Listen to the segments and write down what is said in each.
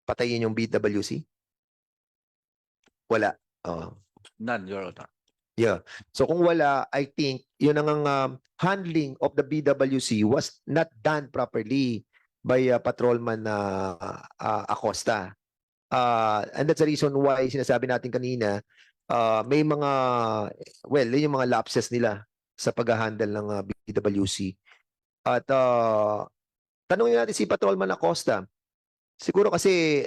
patayin yung BWC? Wala. Oh. None, Your Honor. Yeah. So kung wala, I think yun ang handling of the BWC was not done properly by Patrolman Acosta. And that's the reason why sinasabi natin kanina, may mga, well, yun yung mga lapses nila sa pag-handle ng BWC. At tanungin natin si Patrolman Acosta. Siguro kasi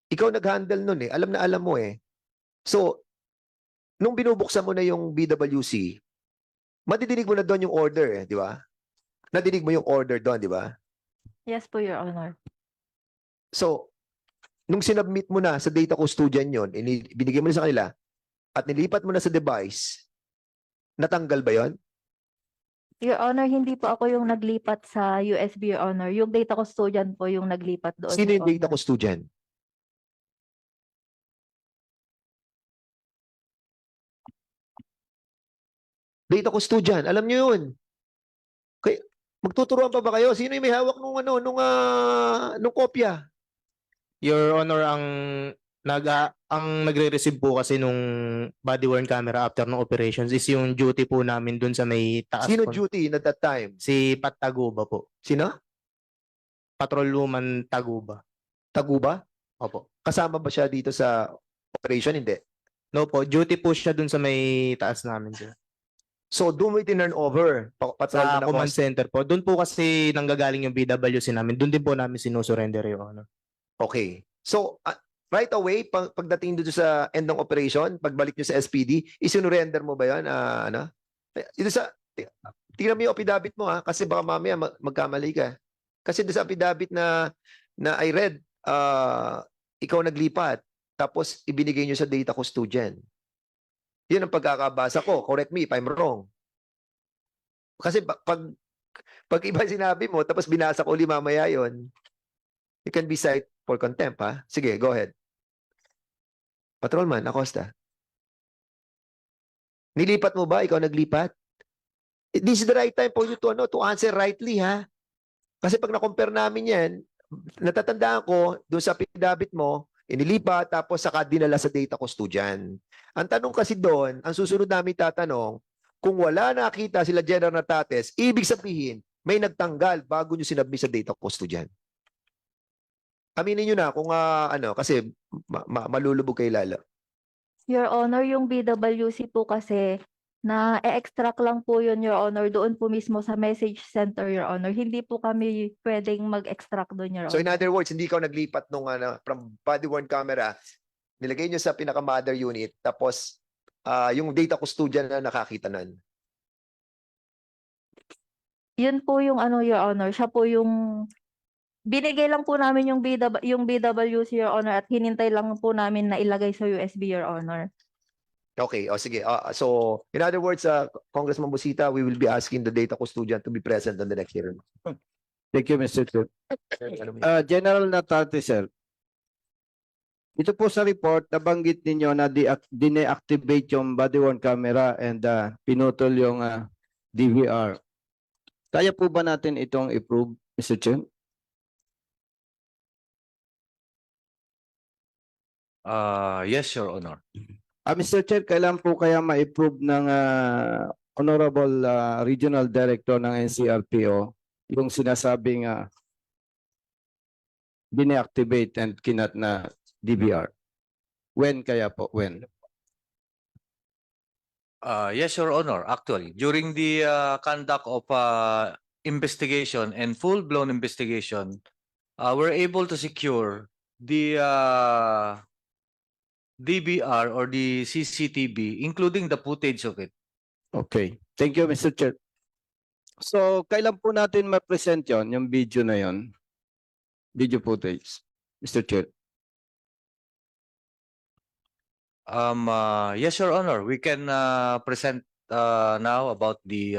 ikaw nag-handle nun eh. Alam na alam mo eh. So, nung binubuksan mo na yung BWC, madidinig mo na doon yung order eh, di ba? Nadinig mo yung order doon, di ba? Yes po, Your Honor. So, nung sinubmit mo na sa data custodian yon, binigay mo na sa kanila, at nilipat mo na sa device, natanggal ba yon? Your Honor, hindi po ako yung naglipat sa USB, Your Honor. Yung data custodian po yung naglipat doon. Sino Your yung data Honor. custodian? Data custodian, alam nyo yun. Kaya, magtuturuan pa ba kayo? Sino yung may hawak nung kopya? Your Honor, ang nagre-receive po kasi nung body worn camera after ng operations is yung duty po namin dun sa may taas. Sino po. duty at that time? Si Pat Taguba po. Sino? Patrolwoman Taguba. Taguba? Opo. Kasama ba siya dito sa operation? Hindi. No po, duty po siya dun sa may taas namin, sir. So, doon mo itinurn over. Sa Patrolman command Acosta. center po. Doon po kasi nanggagaling yung BWC namin. Doon din po namin sinusurrender, Your Honor. Okay. So, right away, pagdating dito sa end ng operation, pagbalik nyo sa SPD, isinurrender mo ba yan? Ito sa, tingnan mo yung affidavit mo ha, kasi baka mamaya magkamali ka. Kasi doon sa affidavit na I read, ikaw naglipat, tapos ibinigay nyo sa data custodian. Yun ang pagkakabasa ko. Correct me if I'm wrong. Kasi pag iba sinabi mo, tapos binasa ko uli mamaya yun, you can be cited for contempt, ha? Sige, go ahead. Patrolman Acosta. Nilipat mo ba? Ikaw naglipat? This is the right time for you to answer rightly, ha? Kasi pag na-compare namin yan, natatandaan ko, doon sa affidavit mo, inilipat, tapos saka dinala sa data custodian. Ang tanong kasi doon, ang susunod namin tatanong, kung wala nakita sila General Natates, ibig sabihin, may nagtanggal bago nyo sinabmi sa data custodian. Aminin nyo na kung kasi malulubog kayo lalo. Your Honor, yung BWC po kasi, na-extract lang po yun, Your Honor, doon po mismo sa message center, Your Honor. Hindi po kami pwedeng mag-extract doon, Your Honor. So in other words, hindi ikaw naglipat nung from body-worn camera, nilagay nyo sa pinaka-mother unit, tapos yung data custodian na nakakita nun. Yun po yung Your Honor, siya po yung binigay lang po namin yung BWC, Your Honor, at hinintay lang po namin na ilagay sa USB, Your Honor. Okay, sige. So in other words, Congressman Busita, we will be asking the data custodian to be present on the next hearing. Thank you, Mr. Chair. Ano mo yun? General Natate, sir. Ito po sa report, nabanggit ninyo na dine-activate yung body-worn camera and pinutol yung DVR. Kaya po ba natin itong i-prove, Mr. Chair? Yes, Your Honor. Mr. Chair, kailan po kaya ma-approve ng Honorable Regional Director ng NCRPO yung sinasabing dine-activate and kinat na DVR? When kaya po? When? Yes, Your Honor. Actually, during the conduct of investigation and full-blown investigation, we're able to secure the DVR or the CCTV, including the footage of it. Okay. Thank you, Mr. Chair. So, kailan po natin ma-present yon, yung video na yon? Video footage, Mr. Chair. Yes, Your Honor. We can present now about the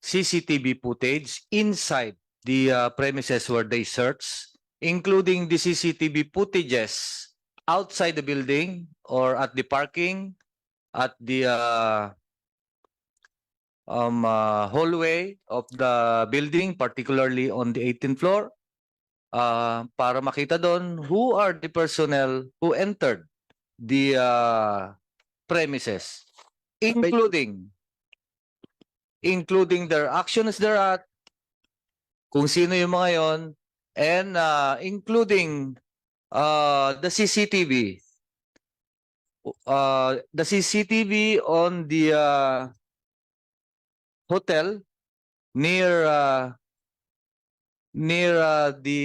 CCTV footage inside the premises where they search, including the CCTV footages outside the building or at the parking, at the hallway of the building, particularly on the 18th floor, para makita doon who are the personnel who entered the premises, including their actions thereat, kung sino yung mga yon, and including the CCTV. The CCTV on the hotel near the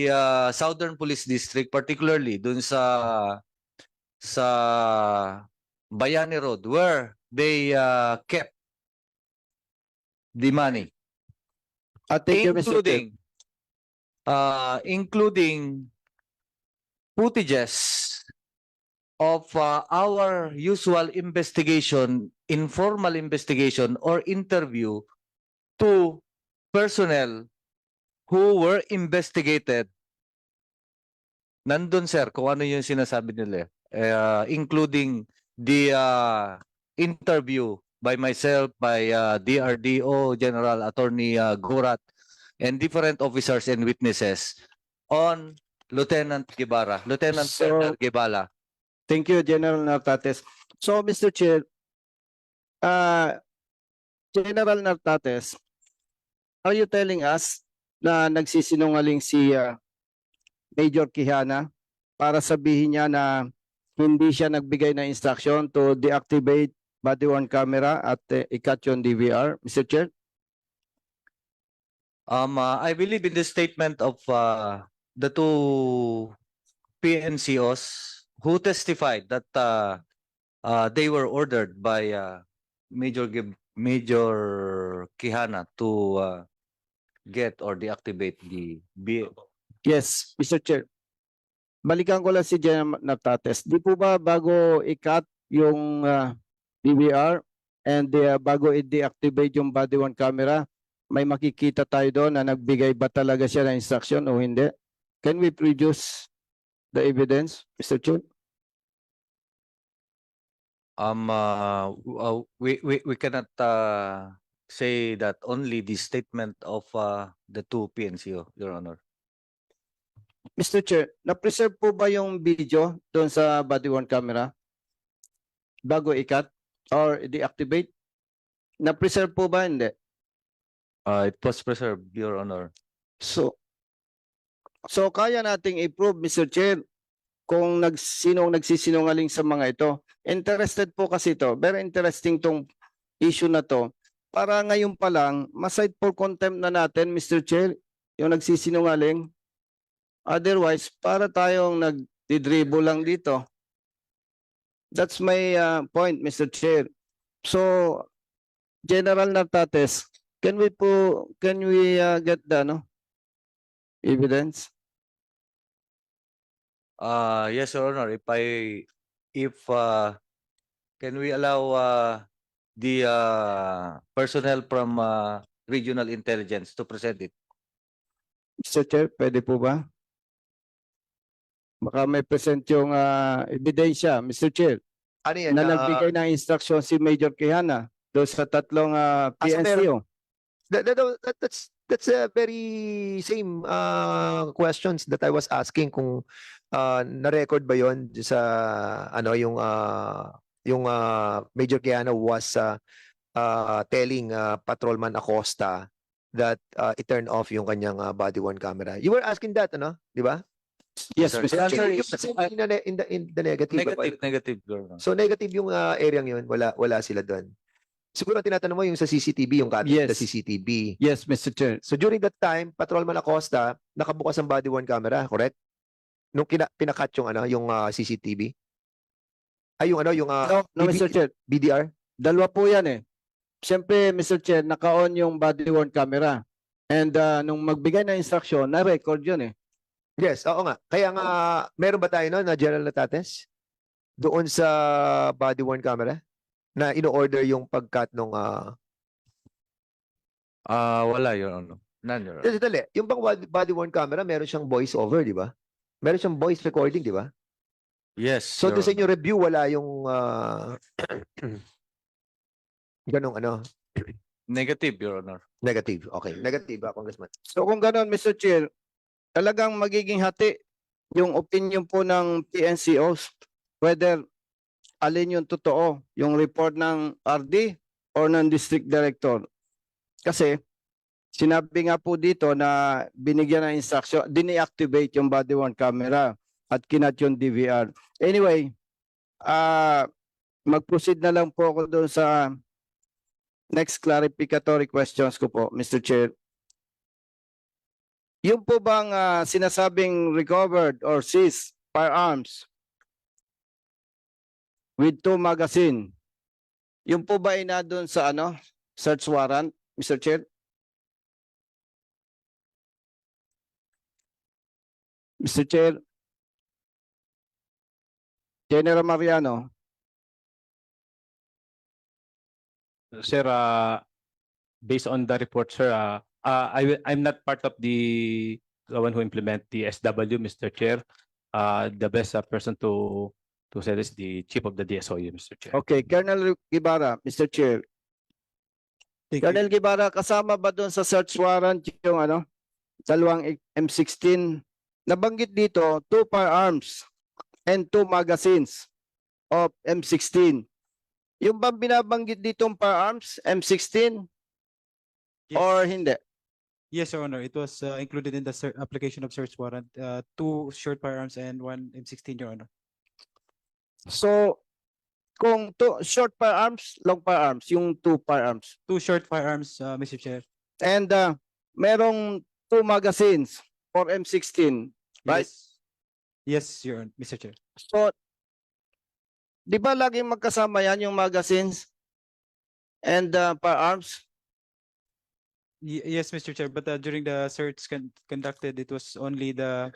Southern Police District, particularly dun sa Bayani Road, where they kept the money, Thank you, Mr. Chair. including footages of our usual investigation, informal investigation or interview to personnel who were investigated. Nandun, sir, kung ano yung sinasabi nila. Including the interview by myself, by DRDO, General Attorney Gorat, and different officers and witnesses on Lieutenant Guevara, Lieutenant So- Colonel Guevara. Thank you, General Nartates. So, Mr. Chair, General Nartates, are you telling us na nagsisinungaling si Major Quijana para sabihin niya na hindi siya nagbigay ng instruction to deactivate body-worn camera at ikat yung DVR, Mr. Chair? I believe in the statement of the two PNCOs who testified that they were ordered by Major Quijana to get or deactivate the Yes, Mr. Chair. Balikan ko lang si General Nartates. Di po ba bago ikat yung DVR and bago i-deactivate yung body-worn camera, may makikita tayo doon na nagbigay ba talaga siya ng instruction o hindi? Can we produce the evidence, Mr. Chair? We cannot say that only the statement of the two PNCO, Your Honor. Mr. Chair, na-preserve po ba yung video doon sa body-worn camera bago ikat or deactivate? Na-preserve po ba? Hindi. It was preserved, Your Honor. So kaya nating i-prove, Mr. Chair, kung sinong nagsisinungaling sa mga ito. Interested po kasi ito. Very interesting tong issue na to. Para ngayon pa lang, ma-cite for contempt na natin, Mr. Chair, yung nagsisinungaling. Otherwise, para tayong nagdidribble lang dito. That's my point, Mr. Chair. So, General Nartates, can we get the evidence? Yes, Your Honor. If can we allow the personnel from regional intelligence to present it? Mr. Chair, pwede po ba? Baka may present yung ebidensya, Mr. Chair, Ano yan? na nagbigay ng instruction si Major Quijana doon sa tatlong PNCO. That's a very same questions that I was asking kung na-record ba yon sa ano yung Major Quijana was telling Patrolman Acosta that i-turn off yung kanyang body-worn camera. You were asking that, ano? Di ba? Yes, Sir, Mr. the Chair. answer is In the negative. negative, Your Honor. So negative yung area yun, wala sila doon. Siguro ang tinatanong mo yung sa CCTV, yung cutting Yes. sa CCTV. Yes, Mr. Chair. So during that time, Patrolman Acosta, nakabukas ang body-worn camera, correct? Nung pinakat yung CCTV. Ay yung No, Mr. Chair. BDR. Dalawa po yan eh. Siyempre, Mr. Chair, naka-on yung body-worn camera. And nung magbigay ng instruction, na-record yun eh. Yes, oo nga. Kaya nga meron ba tayo na General Nartates doon sa body-worn camera na ino-order yung pag-cut nung Wala, Your Honor. None, Your Honor. Dali, yung bang body-worn camera, meron siyang voice over, di ba? Meron siyang voice recording, di ba? Yes, So Your doon sa Honor. inyo review, wala yung ganong Negative, Your Honor. negative. Okay, negative, Congressman. So kung gano'n, Mr. Chair, talagang magiging hati yung opinion po ng PNCOs whether alin yung totoo, yung report ng RD or ng district director. Kasi sinabi nga po dito na binigyan ng instruction, dine-activate yung body worn camera at kinat yung DVR. Anyway, mag-proceed na lang po ako doon sa next clarificatory questions ko po, Mr. Chair. Yung po bang sinasabing recovered or seized firearms with 2 magazine, yung po ba ay na doon sa search warrant, Mr. Chair? Mr. Chair, General Mariano. Sir, based on the report, sir, I'm not part of the one who implement the SW, Mr. Chair. The best person to say this, the chief of the DSOU, Mr. Chair. Okay, Colonel Guevara, Mr. Chair. Colonel Guevara, kasama ba doon sa search warrant yung dalawang M16? Nabanggit dito, 2 firearms and 2 magazines of M16. Yung bang binabanggit ditong firearms, M16 Yes. or hindi? Yes, Your Honor. It was included in the application of search warrant. 2 short firearms and 1 M16, Your Honor. So, kung short firearms, long firearms, yung 2 firearms. 2 short firearms, Mr. Chair. And merong 2 magazines for M16, right? Yes, Your Honor, Mr. Chair. So, di ba laging magkasama yan yung magazines and firearms? Yes, Mr. Chair. But during the search conducted, it was only the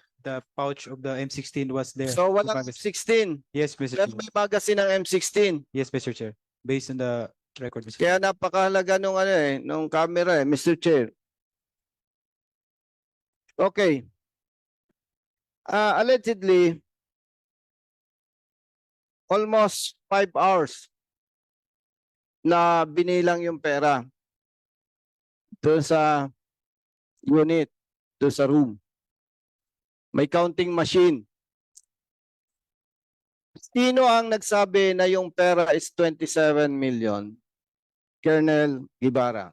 pouch of the M16 was there. So, The walang magazine. M16. Yes, Mr. Pero Chair. may magazine ng M16. Yes, Mr. Chair. Based on the record, Mr. Chair. Kaya napakahalaga nung camera Mr. Chair. Okay. Allegedly, almost 5 hours na binilang yung pera doon sa unit, doon sa room. May counting machine. Sino ang nagsabi na yung pera is 27 million? Colonel Guevara.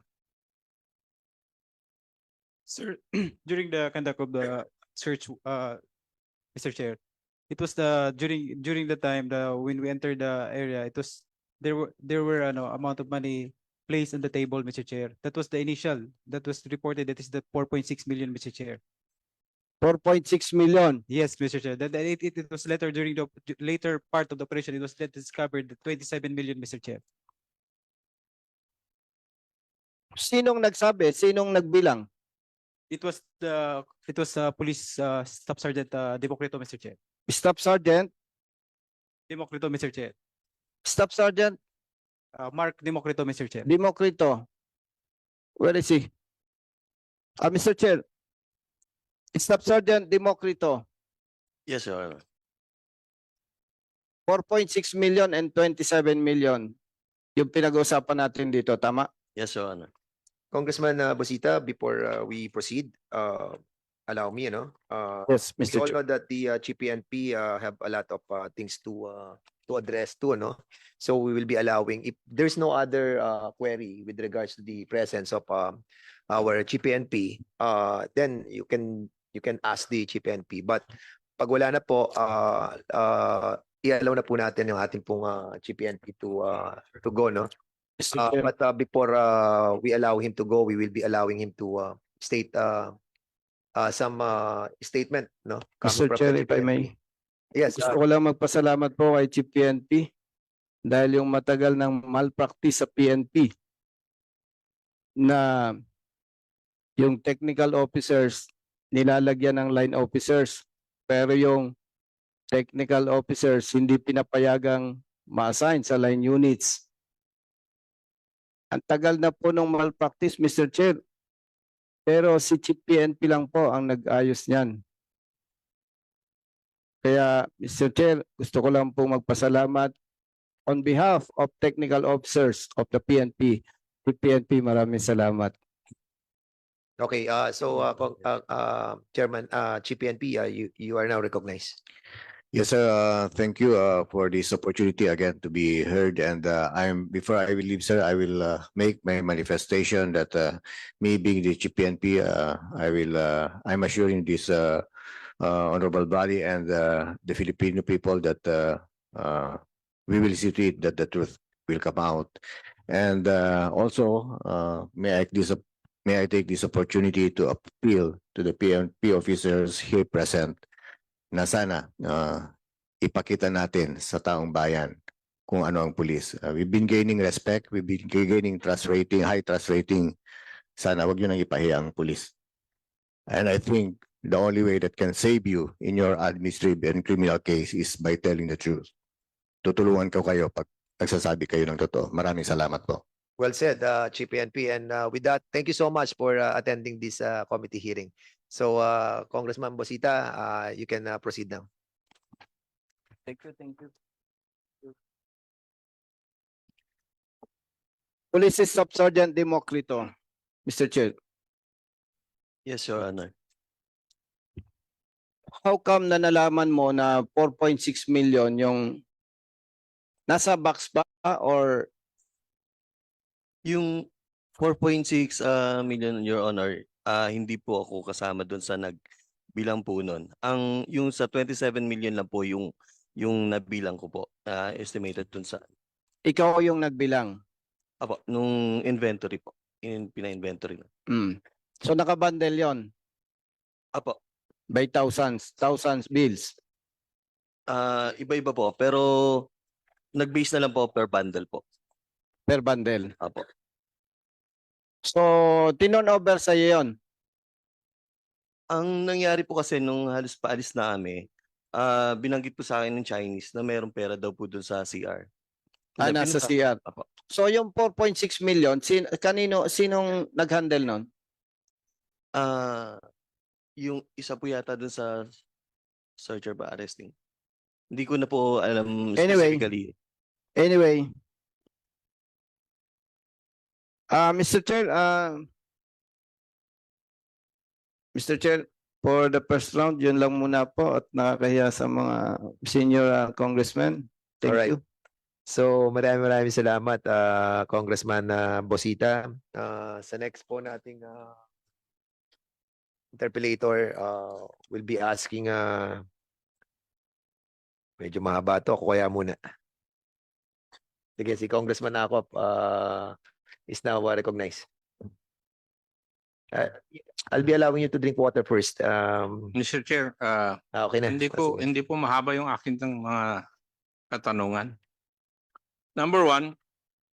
Sir, during the conduct of the search, Mr. Chair, it was during the time when we entered the area, it was there were amount of money placed on the table, Mr. Chair. That was the initial that was reported. That is the 4.6 million, Mr. Chair. 4.6 million. Yes, Mr. Chair. That it was later during the later part of the operation. It was discovered that 27 million, Mr. Chair. Sinong nagsabi? Sinong nagbilang? It was police staff sergeant Democrito, Mr. Chair. Staff Sergeant? Democrito, Mr. Chair. Staff Sergeant Mark Democrito, Mr. Chair. Democrito. Where is he? Mr. Chair. Staff Sergeant Democrito. Yes, Your Honor. 4.6 million and 27 million. Yung pinag-uusapan natin dito, tama? Yes, Your Honor. Congressman Busita, before we proceed, allow me, Yes, we Mr. all Chair. know that the GPNP have a lot of things to address to, so we will be allowing, if there's no other query with regards to the presence of our GPNP, then you can ask the GPNP. But pag wala na po, i-allow na po natin yung ating pong GPNP to go, no? Mr. Chair. But before we allow him to go, we will be allowing him to state some statement, no? Mr. Coming from Chair, the if I GPNP. may. Yes, Gusto ko lang magpasalamat po kay Chief PNP dahil yung matagal ng malpractice sa PNP na yung technical officers nilalagyan ng line officers pero yung technical officers hindi pinapayagang ma-assign sa line units. Ang tagal na po ng malpractice, Mr. Chair. Pero si Chief PNP lang po ang nag-ayos niyan. Kaya, Mr. Chair, gusto ko lang pong magpasalamat on behalf of technical officers of the PNP. The PNP, maraming salamat. Okay, Chairman, Chief PNP, you are now recognized. Yes, sir. Thank you for this opportunity again to be heard. And before I will leave, sir, I will make my manifestation that me being the Chief PNP, I'm assuring this honorable body and the Filipino people that we will see to it that the truth will come out. And also, may I take this opportunity to appeal to the PNP officers here present na sana ipakita natin sa taong bayan kung ano ang pulis. We've been gaining respect, we've been gaining trust rating, high trust rating. Sana wag nyo nang ipahiya ang pulis. And I think the only way that can save you in your administrative and criminal case is by telling the truth. Tutulungan ko kayo pag nagsasabi kayo ng totoo. Maraming salamat po. Well said, Chief PNP. And with that, thank you so much for attending this committee hearing. So, Congressman Bosita, you can proceed now. Thank you, thank you. Police Sub-Sergeant Democrito, Mr. Chair. Yes, Your Honor. How come na nalaman mo na 4.6 million yung nasa box ba or Yung 4.6 million, Your Honor, hindi po ako kasama doon sa nagbilang po nun. Yung sa 27 million lang po yung nabilang ko po, estimated dun sa, ikaw yung nagbilang? nung inventory po, pina-inventory na. So nakabundle yon Apo, by thousands bills. iba-iba po, pero nag-base na lang po per bundle po. Per bundle. Apo. So, tinon over sa yon. Ang nangyari po kasi nung halos paalis na kami, binanggit po sa akin ng Chinese na mayroong pera daw po dun sa CR. Nasa CR. Apo. So, yung 4.6 million, sinong nag-handle nun? Yung isa po yata dun sa searcher ba, arresting. Hindi ko na po alam Anyway. specifically. Anyway, Mr. Chair, for the first round, yun lang muna po at nakakahiya sa mga senior congressmen. Thank Alright. you. So, maraming salamat, Congressman Bosita. Sa next po nating interpellator, will be asking, medyo mahaba to, ako kaya muna. Sige, si Congressman Akop is now recognized. I'll be allowing you to drink water first. Mr. Chair, Okay na. hindi po mahaba yung akin ng mga katanungan. Number one,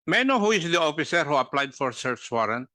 may I know who is the officer who applied for search warrant?